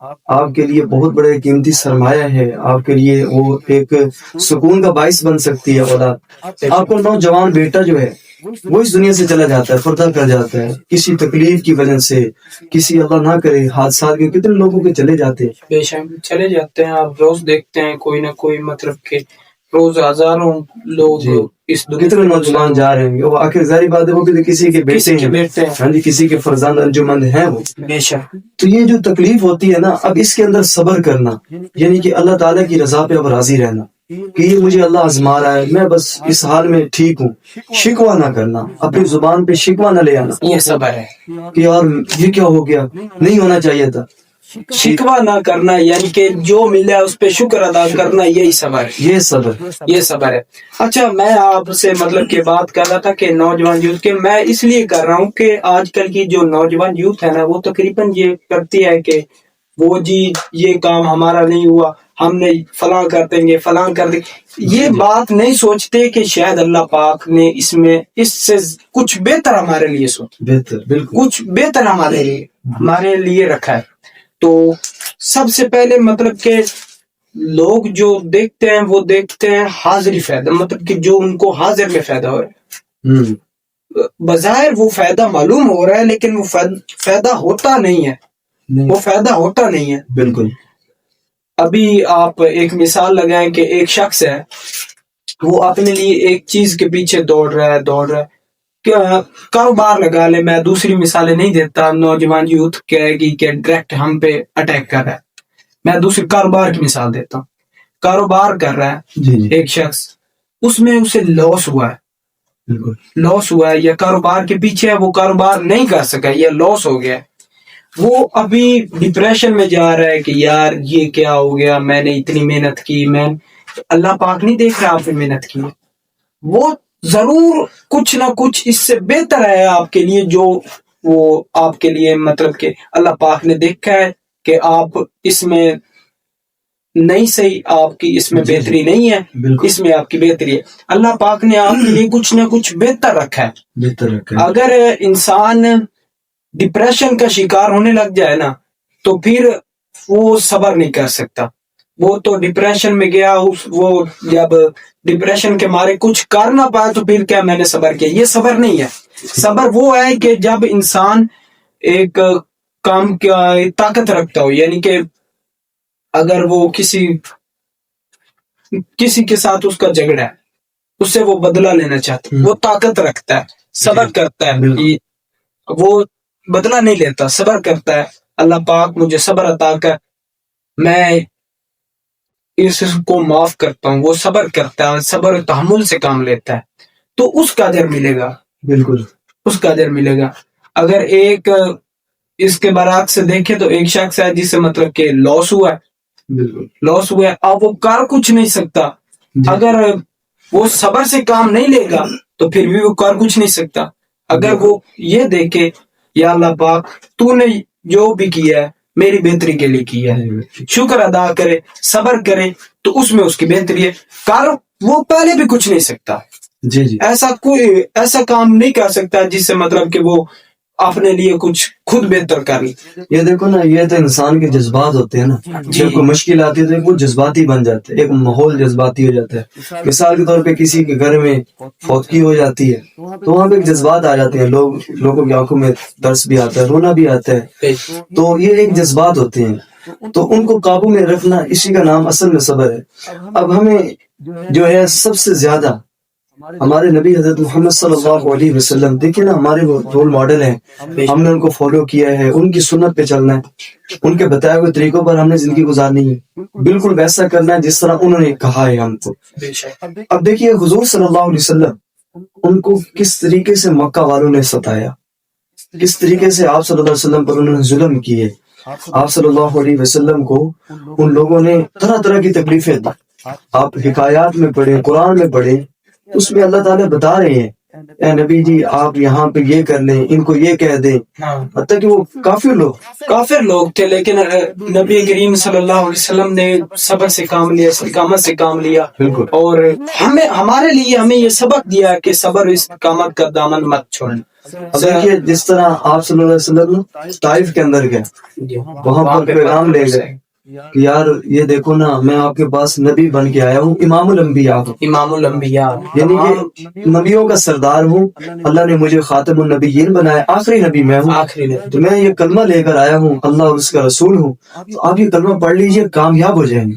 آپ کے لیے بہت بڑے قیمتی سرمایہ ہے، آپ کے لیے وہ ایک سکون کا باعث بن سکتی ہے اولاد۔ آپ کا نوجوان بیٹا جو ہے وہ اس دنیا سے چلا جاتا ہے، پردہ کر جاتا ہے کسی تکلیف کی وجہ سے، کسی اللہ نہ کرے حادثات کے کتنے لوگوں کے چلے جاتے ہیں۔ بے شک چلے جاتے ہیں، آپ روز دیکھتے ہیں کوئی نہ کوئی مطلب کہ روز ہزاروں لوگ جی، اس دنیا کتنے نوجوان جا رہے ہیں، وہ آخر ظاہری بات ہے وہ بھی کسی کے بیٹے ہیں، ہاں جی، کسی کے فرزند انجمند ہیں وہ۔ بے شک تو یہ جو تکلیف ہوتی ہے نا، اب اس کے اندر صبر کرنا، یعنی کہ اللہ تعالیٰ کی رضا پہ اب راضی رہنا کہ یہ مجھے اللہ آزما رہا ہے، میں بس اس حال میں ٹھیک ہوں۔ شکوہ نہ کرنا، اپنی زبان پہ شکوہ نہ لے آنا یہ صبر ہے، کہ یار یہ کیا ہو گیا، نہیں ہونا چاہیے تھا۔ شکوہ نہ کرنا یعنی کہ جو ملا اس پہ شکر ادا کرنا، یہی صبر ہے، یہ صبر، یہ صبر ہے۔ اچھا، میں آپ سے مطلب کہ بات کر رہا تھا کہ نوجوان یوتھ کے، میں اس لیے کر رہا ہوں کہ آج کل کی جو نوجوان یوتھ ہے نا، وہ تقریباً یہ کرتی ہے کہ وہ جی یہ کام ہمارا نہیں ہوا، ہم نے فلاں کر دیں گے، فلاں کر دیں گے۔ یہ بات نہیں سوچتے کہ شاید اللہ پاک نے اس سے کچھ بہتر ہمارے لیے بہتر، بالکل کچھ بہتر ہمارے لیے رکھا ہے۔ تو سب سے پہلے مطلب کہ لوگ جو دیکھتے ہیں وہ دیکھتے ہیں حاضری فائدہ، مطلب کہ جو ان کو حاضر میں فائدہ ہو رہا ہے، بظاہر وہ فائدہ معلوم ہو رہا ہے لیکن وہ فائدہ ہوتا نہیں ہے، وہ فائدہ ہوتا نہیں ہے۔ بالکل۔ ابھی آپ ایک مثال لگائیں کہ ایک شخص ہے، وہ اپنے لیے ایک چیز کے پیچھے دوڑ رہا ہے، کاروبار لگا لے، میں دوسری مثالیں نہیں دیتا، نوجوان یوتھ کہے گی کہ ڈائریکٹ ہم پہ اٹیک کر رہا ہے، میں دوسری کاروبار کی مثال دیتا ہوں۔ کاروبار کر رہا ہے ایک شخص، اس میں اسے لاس ہوا ہے، لاس ہوا ہے، یا کاروبار کے پیچھے ہے، وہ کاروبار نہیں کر سکا، یا لاس ہو گیا، وہ ابھی ڈپریشن میں جا رہا ہے کہ یار یہ کیا ہو گیا، میں نے اتنی محنت کی، اللہ پاک نہیں دیکھ رہا آپ نے محنت کی، وہ ضرور کچھ نہ کچھ اس سے بہتر ہے آپ کے لیے، جو وہ آپ کے لیے مطلب کہ اللہ پاک نے دیکھا ہے کہ آپ اس میں نہیں صحیح، آپ کی اس میں بہتری نہیں ہے، اس میں آپ کی بہتری ہے، اللہ پاک نے آپ کے لیے کچھ نہ کچھ بہتر رکھا ہے۔ اگر انسان ڈپریشن کا شکار ہونے لگ جائے نا، تو پھر وہ صبر نہیں کر سکتا، وہ تو ڈپریشن میں گیا، وہ جب ڈپریشن کے مارے کچھ کر نہ پایا تو پھر کیا میں نے صبر کیا، یہ صبر نہیں ہے۔ صبر وہ ہے کہ جب انسان ایک کام کا طاقت رکھتا ہو، یعنی کہ اگر وہ کسی کے ساتھ اس کا جھگڑا ہے، اس سے وہ بدلہ لینا چاہتا ہے، وہ طاقت رکھتا ہے، صبر کرتا ہے، وہ بدلہ نہیں لیتا، صبر کرتا ہے، اللہ پاک مجھے صبر عطا کر، میں اس کو معاف کرتا ہوں، وہ صبر کرتا ہے، صبر و تحمل سے کام لیتا ہے، تو اس کا اجر ملے گا، بالکل اس کا اجر ملے گا۔ اگر ایک اس کے برعکس سے دیکھے تو ایک شخص ہے جس سے مطلب کہ لاس ہوا ہے، بالکل لاس ہوا ہے، اب وہ کر کچھ نہیں سکتا، اگر وہ صبر سے کام نہیں لے گا تو پھر بھی وہ کر کچھ نہیں سکتا۔ اگر وہ یہ دیکھے یا اللہ پاک تو نے جو بھی کیا ہے میری بہتری کے لیے کیا ہے، شکر ادا کرے، صبر کرے، تو اس میں اس کی بہتری ہے۔ کر وہ پہلے بھی کچھ نہیں سکتا، ایسا کام نہیں کر سکتا جس سے مطلب کہ وہ اپنے لیے کچھ خود بہتر کر لے۔ یہ دیکھو نا، یہ تو انسان کے جذبات ہوتے ہیں نا، جب کوئی مشکل آتی ہے تو وہ جذباتی بن جاتے ہیں، ایک ماحول جذباتی ہو جاتا ہے۔ مثال کے طور پہ کسی کے گھر میں فوتگی ہو جاتی ہے تو وہاں پہ ایک جذبات آ جاتے ہیں، لوگوں کی آنکھوں میں ترس بھی آتا ہے، رونا بھی آتا ہے، تو یہ ایک جذبات ہوتے ہیں، تو ان کو قابو میں رکھنا، اسی کا نام اصل میں صبر ہے۔ اب ہمیں جو ہے سب سے زیادہ ہمارے نبی حضرت محمد صلی اللہ علیہ وسلم، دیکھیں نا، ہمارے وہ رول ماڈل ہیں، ہم نے ان کو فالو کیا ہے، ان کی سنت پہ چلنا ہے، ان کے بتائے ہوئے طریقوں پر ہم نے زندگی گزارنی ہے، بالکل ویسا کرنا ہے جس طرح انہوں نے کہا ہے ہم کو۔ اب دیکھیے حضور صلی اللہ علیہ وسلم، ان کو کس طریقے سے مکہ والوں نے ستایا، کس طریقے سے آپ صلی اللہ علیہ وسلم پر انہوں نے ظلم کیے، آپ صلی اللہ علیہ وسلم کو ان لوگوں نے طرح طرح کی تکلیفیں دی۔ آپ حکایات میں پڑھیں، قرآن میں پڑھیں، اس میں اللہ تعالیٰ بتا رہے ہیں اے نبی جی آپ یہاں پہ یہ کر لیں، ان کو یہ کہہ دیں، حتیٰ کہ وہ کافر لوگ تھے، لیکن نبی کریم صلی اللہ علیہ وسلم نے صبر سے کام لیا، استقامت سے کام لیا، اور ہمارے لیے ہمیں یہ سبق دیا کہ صبر و استقامت کا دامن مت چھوڑنا۔ اب دیکھیے جس طرح آپ صلی اللہ علیہ وسلم طائف کے اندر گئے، وہاں پر پیغام لے گئے کہ یار یہ دیکھو نا میں آپ کے پاس نبی بن کے آیا ہوں، امام الانبیاء ہوں، امام الانبیاء یعنی کہ نبیوں کا سردار ہوں، اللہ نے مجھے خاتم النبیین بنایا، آخری نبی میں ہوں، آخری نبی، تو میں یہ کلمہ لے کر آیا ہوں، اللہ اور اس کا رسول ہوں، تو آپ یہ کلمہ پڑھ لیجئے کامیاب ہو جائیں گے۔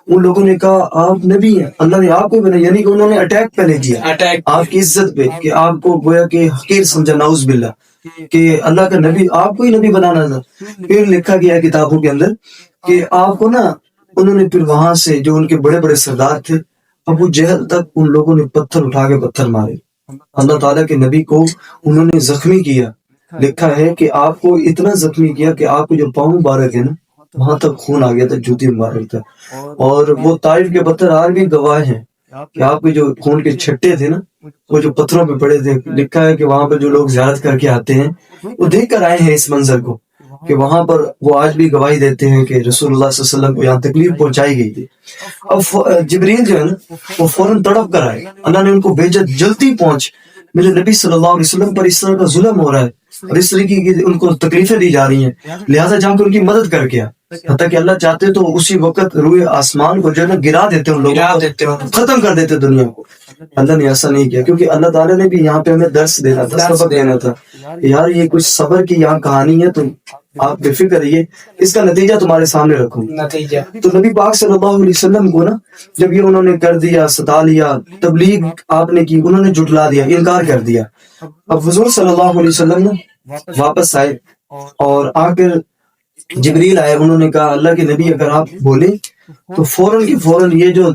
ان لوگوں نے کہا آپ نبی ہیں، اللہ نے آپ کو بنایا، یعنی کہ انہوں نے اٹیک پہلے کیا اٹیک آپ کی عزت پہ، کہ آپ کو گویا کہ حقیر سمجھا، نعوذ باللہ، کہ اللہ کا نبی آپ کو ہی نبی بنانا تھا۔ پھر لکھا گیا کتابوں کے اندر کہ آپ کو نا انہوں نے پھر وہاں سے جو ان کے بڑے بڑے سردار تھے ابو جہل تک ان لوگوں نے پتھر اٹھا کے پتھر مارے، اللہ تعالیٰ کے نبی کو انہوں نے زخمی کیا۔ لکھا ہے کہ آپ کو اتنا زخمی کیا کہ آپ کو جو پاؤں مبارک ہے نا وہاں تک خون آ گیا تھا، جوتی مبارک تھا، اور وہ طائف کے پتھر آج بھی گواہ ہیں کہ آپ کے جو خون کے چھٹے تھے نا وہ جو پتھروں پہ پڑے تھے۔ لکھا ہے کہ وہاں پہ جو لوگ زیارت کر کے آتے ہیں وہ دیکھ کر آئے ہیں اس منظر کو، کہ وہاں پر وہ آج بھی گواہی دیتے ہیں کہ رسول اللہ صلی اللہ علیہ وسلم کو یہاں تکلیف پہنچائی گئی تھی۔ اب جبریل جو ہے نا وہ فوراً تڑپ کر آئے، اللہ نے ان کو بھیجا جلدی پہنچ، میرے نبی صلی اللہ علیہ وسلم پر اس طرح کا ظلم ہو رہا ہے اور اس طریقے کی ان کو تکلیفیں دی جا رہی ہیں، لہٰذا جا کر ان کی مدد کر کے آ۔ حتیٰ کہ اللہ چاہتے تو اسی وقت روئے آسمان کو جو ہے نا گرا دیتے، ان لوگوں کو ختم کر دیتے دنیا کو۔ اللہ نے ایسا نہیں کیا، کیونکہ اللہ تعالیٰ نے بھی یہاں پہ ہمیں درس دینا تھا، سبق دینا تھا، یار یہ کچھ صبر کی یہاں کہانی ہے، تو آپ بے فکر رہیے، اس کا نتیجہ تمہارے سامنے رکھوں۔ نتیجہ تو نبی پاک صلی اللہ علیہ وسلم کو نا جب یہ انہوں نے کر دیا، ستا لیا، تبلیغ آپ نے کی، انہوں نے جھٹلا دیا، انکار کر دیا۔ اب حضور صلی اللہ علیہ وسلم نا واپس آئے اور آ کر جبریل آئے، انہوں نے کہا اللہ کے نبی اگر آپ بولیں تو فوراً کی فوراً یہ جو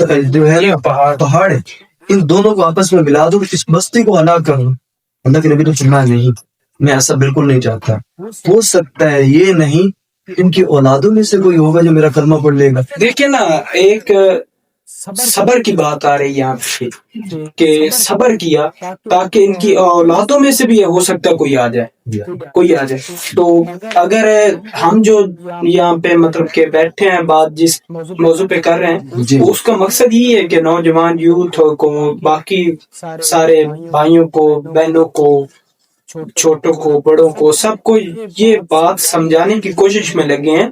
جو ہے نا پہاڑ ہے ان دونوں کو آپس میں ملا دو، اس بستی کو ہلاک کروں۔ اللہ کے نبی نے فرمایا نہیں، میں ایسا بالکل نہیں چاہتا، ہو سکتا ہے یہ نہیں ان کی اولادوں میں سے کوئی ہوگا جو میرا کلمہ پڑھ لے گا۔ دیکھیں نا، ایک صبر کی بات آ رہی ہے یہاں پہ کہ صبر کیا تاکہ ان کی اولادوں میں سے بھی ہو سکتا ہے کوئی آ جائے۔ تو اگر ہم جو یہاں پہ مطلب کہ بیٹھے ہیں، بات جس موضوع پہ کر رہے ہیں، اس کا مقصد یہ ہے کہ نوجوان یوتھ کو، باقی سارے بھائیوں کو، بہنوں کو، چھوٹوں کو، بڑوں کو، سب کو یہ بات سمجھانے کی کوشش میں لگے ہیں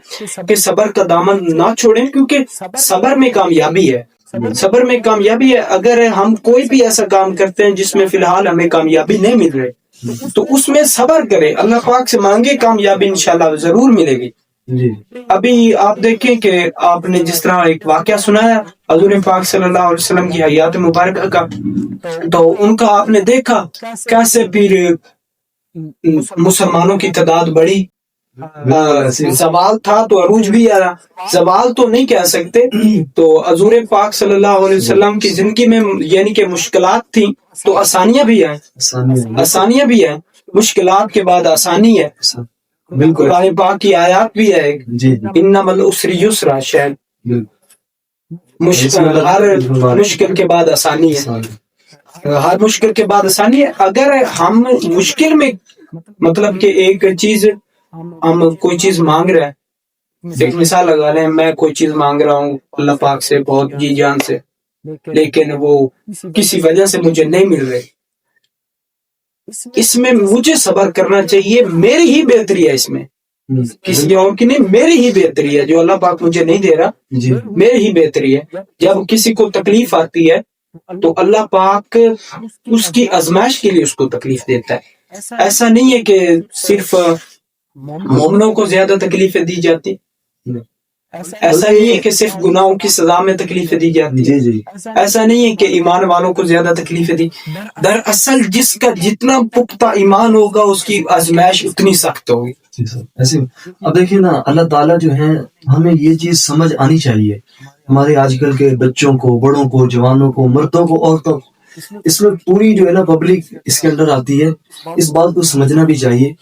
کہ صبر کا دامن نہ چھوڑیں، کیونکہ صبر میں کامیابی ہے، صبر میں کامیابی ہے۔ اگر ہم کوئی بھی ایسا کام کرتے ہیں جس میں فی الحال ہمیں کامیابی نہیں مل رہی تو اس میں صبر کریں، اللہ پاک سے مانگے، کامیابی انشاءاللہ ضرور ملے گی۔ ابھی آپ دیکھیں کہ آپ نے جس طرح ایک واقعہ سنایا حضور پاک صلی اللہ علیہ وسلم کی حیات مبارکہ کا، تو ان کا آپ نے دیکھا کیسے پھر مسلمانوں کی تعداد بڑھی، زوال تھا تو عروج بھی آیا، زوال تو نہیں کہہ سکتے۔ تو حضور پاک صلی اللہ علیہ وسلم کی زندگی میں یعنی کہ مشکلات تھیں تو آسانیاں بھی ہیں، مشکلات کے بعد آسانی ہے۔ بالکل، قرآن پاک کی آیات بھی ہے، انما العسر یسرا، شاید ہر مشکل کے بعد آسانی ہے، ہر مشکل کے بعد آسانی ہے۔ اگر ہم مشکل میں مطلب کہ ایک چیز، ہم کوئی چیز مانگ رہے ہیں، ایک مثال لگا لیں، میں کوئی چیز مانگ رہا ہوں اللہ پاک سے بہت جی جان سے، لیکن وہ کسی وجہ سے مجھے نہیں مل رہے، اس میں مجھے صبر کرنا چاہیے، میری ہی بہتری ہے، اس میں کسی اور کی نہیں، میری ہی بہتری ہے، جو اللہ پاک مجھے نہیں دے رہا میری ہی بہتری ہے۔ جب کسی کو تکلیف آتی ہے تو اللہ پاک اس کی آزمائش کے لیے اس کو تکلیف دیتا ہے، ایسا نہیں ہے کہ صرف مومنوں کو زیادہ تکلیفیں دی جاتی، ایسا نہیں ہے کہ صرف گناہوں کی سزا میں تکلیفیں دی جاتی، ایسا نہیں ہے کہ ایمان والوں کو زیادہ تکلیفیں دی۔ دراصل جس کا جتنا پختہ ایمان ہوگا اس کی آزمائش اتنی سخت ہوگی۔ ایسے اب دیکھیے نا، اللہ تعالیٰ جو ہے ہمیں یہ چیز سمجھ آنی چاہیے، ہمارے آج کل کے بچوں کو، بڑوں کو، جوانوں کو، مردوں کو، عورتوں کو، اس میں پوری جو ہے نا پبلک اس کے اندر آتی ہے۔ اس بات کو سمجھنا بھی چاہیے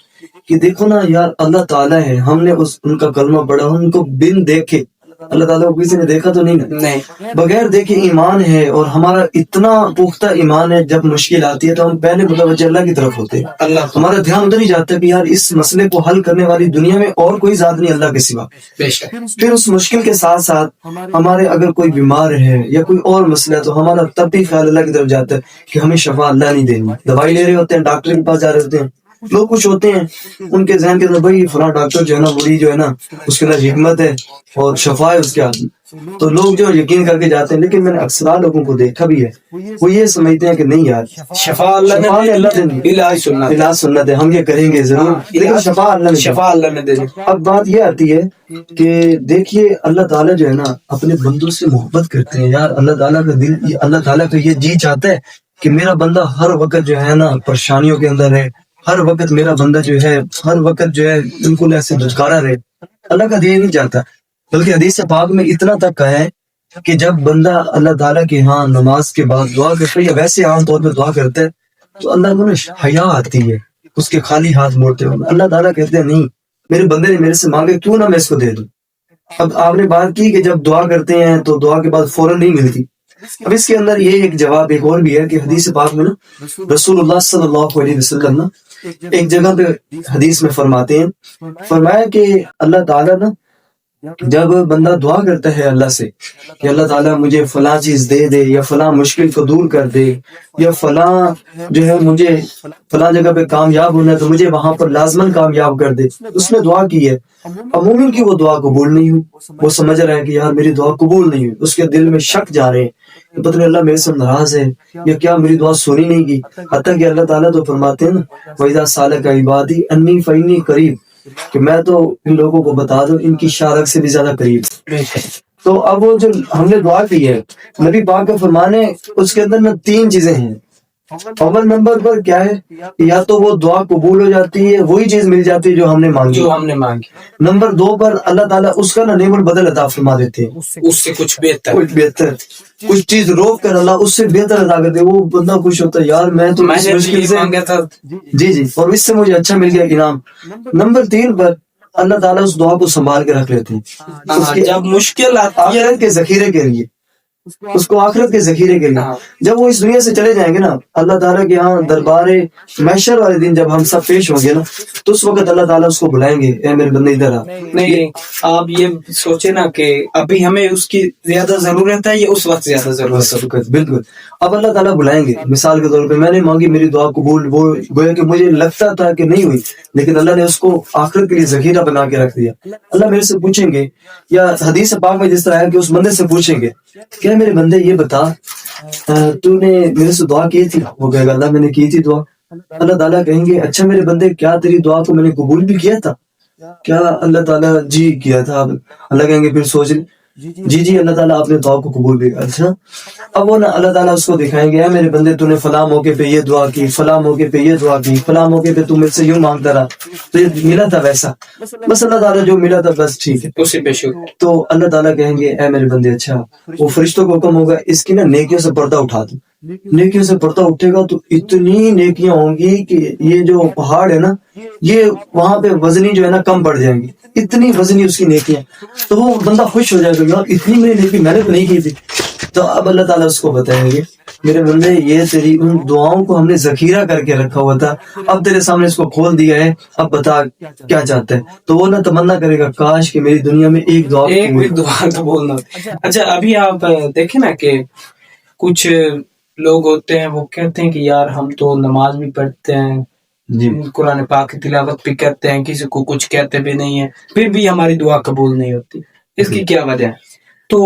کہ دیکھو نا یار، اللہ تعالیٰ ہے، ہم نے ان کا کلمہ پڑھا، ان کو بن دیکھے اللہ تعالیٰ کو کسی نے دیکھا تو نہیں نا, نہیں بغیر دیکھے ایمان ہے, اور ہمارا اتنا پختہ ایمان ہے, جب مشکل آتی ہے تو ہم پہلے متوجہ اللہ کی طرف ہوتے ہیں. اللہ ہمارا دھیان ادھر ہی جاتا ہے کہ یار اس مسئلے کو حل کرنے والی دنیا میں اور کوئی ذات نہیں اللہ کے سوا. بے شک پھر اس مشکل کے ساتھ ساتھ ہمارے اگر کوئی بیمار ہے یا کوئی اور مسئلہ ہے تو ہمارا تب بھی خیال اللہ کی طرف جاتا ہے کہ ہمیں شفا اللہ نہیں دینی. دوائی لے رہے ہوتے ہیں, ڈاکٹر کے پاس جا رہے ہوتے ہیں, لوگ کچھ ہوتے ہیں ان کے ذہن کے اندر بھائی فلاں ڈاکٹر جو ہے نا, وہی جو ہے نا اس کے اندر حکمت ہے اور شفا ہے اس کے ہاتھ میں, تو لوگ جو یقین کر کے جاتے ہیں. لیکن میں نے اکثر لوگوں کو دیکھا بھی ہے, وہ یہ سمجھتے ہیں کہ نہیں یار شفا اللہ شفا نے اللہ دینی, علاج سنت علاج سنت ہے, ہم یہ کریں گے ضرور, لیکن شفا اللہ نے. شفا اللہ نے دینی. اب بات یہ آتی ہے کہ دیکھیے اللہ تعالیٰ جو ہے نا اپنے بندوں سے محبت کرتے ہیں یار. اللہ تعالیٰ کا دل, اللہ تعالیٰ کا یہ جی چاہتا ہے کہ میرا بندہ ہر وقت جو ہے نا پریشانیوں کے اندر ہے, ہر وقت میرا بندہ جو ہے ہر وقت جو ہے بالکل ایسے دھچکارا رہے. اللہ کا دل نہیں چاہتا, بلکہ حدیث پاک میں اتنا تک کہا ہے کہ جب بندہ اللہ تعالیٰ کے ہاں نماز کے بعد دعا کرتا ہے یا ویسے عام طور پہ دعا کرتا ہے تو اللہ کو حیا آتی ہے اس کے خالی ہاتھ موڑتے ہوئے. اللہ تعالیٰ کہتے ہیں نہیں, میرے بندے نے میرے سے مانگے, کیوں نہ میں اس کو دے دوں. اب آپ نے بات کی کہ جب دعا کرتے ہیں تو دعا کے بعد فوراً نہیں ملتی. اب اس کے اندر یہ ایک جواب ایک اور بھی ہے کہ حدیث پاک میں نا رسول اللہ صلی اللہ علیہ وسلم نا ایک جگہ پہ حدیث میں فرماتے ہیں, فرمایا کہ اللہ تعالیٰ نا جب بندہ دعا کرتا ہے اللہ سے کہ اللہ تعالیٰ مجھے فلاں چیز دے دے, یا فلاں مشکل کو دور کر دے, یا فلاں جو ہے مجھے فلاں جگہ پہ کامیاب ہونا ہے تو مجھے وہاں پر لازماً کامیاب کر دے, اس نے دعا کی ہے, عموماً کی وہ دعا قبول نہیں ہوئی, وہ سمجھ رہا ہے کہ یار میری دعا قبول نہیں ہوئی, اس کے دل میں شک جا رہے ہیں کہ پتہ نہیں اللہ میرے سے ناراض ہے یا کیا میری دعا سنی نہیں کی. حتیٰ کہ اللہ تعالیٰ تو فرماتے ہیں نا وَإِذَا سَأَلَكَ عِبَادِي أَنِّي فَإِنِّي قَرِيبٌ, کہ میں تو ان لوگوں کو بتا دوں ان کی شارک سے بھی زیادہ قریب. تو اب وہ جو ہم نے دعا کی ہے نبی پاک کا فرمانے اس کے اندر نا 3 چیزیں ہیں. اول نمبر پر کیا ہے کہ یا تو وہ دعا قبول ہو جاتی ہے, وہی چیز مل جاتی ہے جو ہم نے مانگی. نمبر 2 پر اللہ تعالیٰ اس کا نا نعم البدل عطا فرما دیتے ہیں, اس سے کچھ بہتر کچھ چیز روک کر اللہ اس سے بہتر عطا کرتے. وہ بندہ خوش ہوتا ہے یار میں تو اس مشکل سے مانگا تھا جی اور اس سے مجھے اچھا مل گیا انعام. نمبر 3 پر اللہ تعالیٰ اس دعا کو سنبھال کے رکھ لیتے ہیں جب مشکل آخرت کے ذخیرے کے لیے, اس کو آخرت کے ذخیرے کے لیے. جب وہ اس دنیا سے چلے جائیں گے نا اللہ تعالیٰ کے ہاں دربار محشر والے دن جب ہم سب پیش ہوں گے نا تو اس وقت اللہ تعالیٰ اس کو بلائیں گے, اے میرے بندے ادھر آ. نہیں, آپ یہ سوچے نا کہ ابھی ہمیں اس کی زیادہ ضرورت ہے یا اس وقت زیادہ ضرورت ہے. بالکل. اب اللہ تعالیٰ بلائیں گے, مثال کے طور پہ میں نے مانگی میری دعا قبول, وہ گویا کہ مجھے لگتا تھا کہ نہیں ہوئی لیکن اللہ نے اس کو آخرت کے لیے ذخیرہ بنا کے رکھ دیا. اللہ میرے سے پوچھیں گے, یا حدیث پاک میں جس طرح ہے کہ اس بندے سے پوچھیں گے کیا میرے بندے یہ بتا تو نے میرے سے دعا کی تھی, وہ کہے گا اللہ میں نے کی تھی دعا. اللہ تعالیٰ کہیں گے اچھا میرے بندے کیا تیری دعا کو میں نے قبول بھی کیا تھا, کیا اللہ تعالیٰ جی کیا تھا. اللہ کہیں گے پھر سوچ جی اللہ تعالیٰ آپ نے دعا کو قبول بھی کیا. اچھا اب وہ نا اللہ تعالیٰ اس کو دکھائیں گے میرے بندے تو نے فلاں موقع پہ یہ دعا کی, فلاں موقع پہ یہ دعا کی, فلاں موقع پہ تو مجھ سے یوں مانگتا رہا تو یہ ملا تھا ویسا, بس اللہ تعالیٰ جو ملا تھا بس ٹھیک ہے اسی پہ شکر. تو اللہ تعالیٰ کہیں گے اے میرے بندے اچھا وہ فرشتوں کو حکم ہوگا اس کی نا نیکیوں سے پردہ اٹھا دو. نیکیوں سے پردہ اٹھے گا تو اتنی نیکیاں ہوں گی کہ یہ جو پہاڑ ہے نا یہ وہاں پہ وزنی جو ہے نا کم پڑ جائیں گی, اتنی وزنی اس کی نیکیاں. تو وہ بندہ خوش ہو جائے گا یار اتنی میری نیکی میں نے تو نہیں کی تھی. تو اب اللہ تعالیٰ اس کو بتائیں گے میرے بندے یہ تیری ان دعاؤں کو ہم نے ذخیرہ کر کے رکھا ہوا تھا, اب تیرے سامنے اس کو کھول دیا ہے, اب بتا کیا چاہتا ہے. تو وہ نہ تمنا کرے گا کاش کہ میری دنیا میں ایک دعا تو بولنا. اچھا ابھی آپ دیکھیں نا کہ کچھ لوگ ہوتے ہیں وہ کہتے ہیں کہ یار ہم تو نماز بھی پڑھتے ہیں, قرآن پاک کی تلاوت بھی کرتے ہیں, کسی کو کچھ کہتے بھی نہیں ہیں, پھر بھی ہماری دعا قبول نہیں ہوتی, اس کی کیا وجہ ہے؟ تو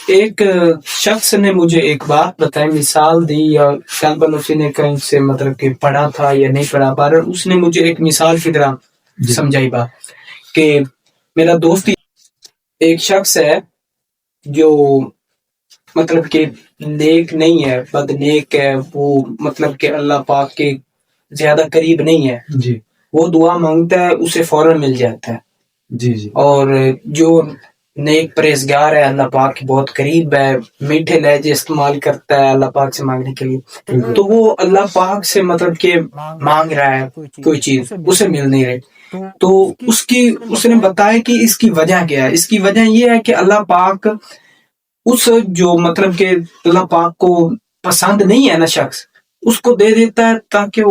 ایک شخص نے مجھے ایک بات بتائی, مثال دی, یا غالباً اسی نے کہیں سے مطلب کہ پڑھا تھا یا نہیں پڑھا, پر اس نے مجھے ایک مثال کی طرح سمجھائی بات کہ میرا دوست ایک شخص ہے جو مطلب کہ نیک نہیں ہے, بد نیک ہے, وہ مطلب کہ اللہ پاک کے زیادہ قریب نہیں ہے. وہ دعا مانگتا ہے اسے فوراً مل جاتا ہے. اور جو نیک پرہیزگار ہے اللہ پاک کے بہت قریب ہے, میٹھے لہجے استعمال کرتا ہے اللہ پاک سے مانگنے کے لیے, تو وہ اللہ پاک سے مطلب کہ مانگ رہا ہے کوئی چیز, اسے مل نہیں رہی. تو اس نے بتایا کہ اس کی وجہ کیا ہے. اس کی وجہ یہ ہے کہ اللہ پاک اس جو مطلب کہ اللہ پاک کو پسند نہیں ہے نا شخص، اس کو دے دیتا ہے تاکہ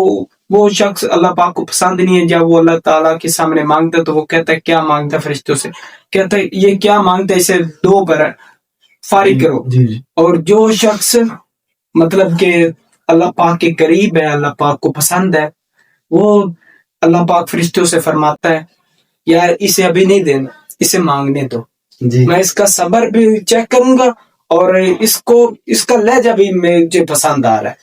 وہ شخص اللہ پاک کو پسند نہیں ہے. جب وہ اللہ تعالیٰ کے سامنے مانگتا ہے تو وہ کہتا ہے کیا مانگتا ہے، فرشتوں سے کہتا ہے یہ کیا مانگتا ہے، اسے دو کر فارغ کرو. اور جو شخص مطلب کہ اللہ پاک کے قریب ہے، اللہ پاک کو پسند ہے، وہ اللہ پاک فرشتوں سے فرماتا ہے یار اسے ابھی نہیں دینا، اسے مانگنے دو، میں اس کا صبر بھی چیک کروں گا اور اس کا لہجہ بھی مجھے پسند آ رہا ہے.